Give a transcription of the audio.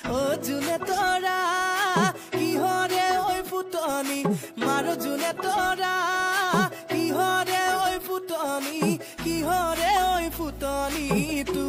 ও জুনে তোরা কি হরে ওই ফুটনি মারো জুনে তোরা কি হরে ওই ফুটনি কি হরে ওই ফুটনি তু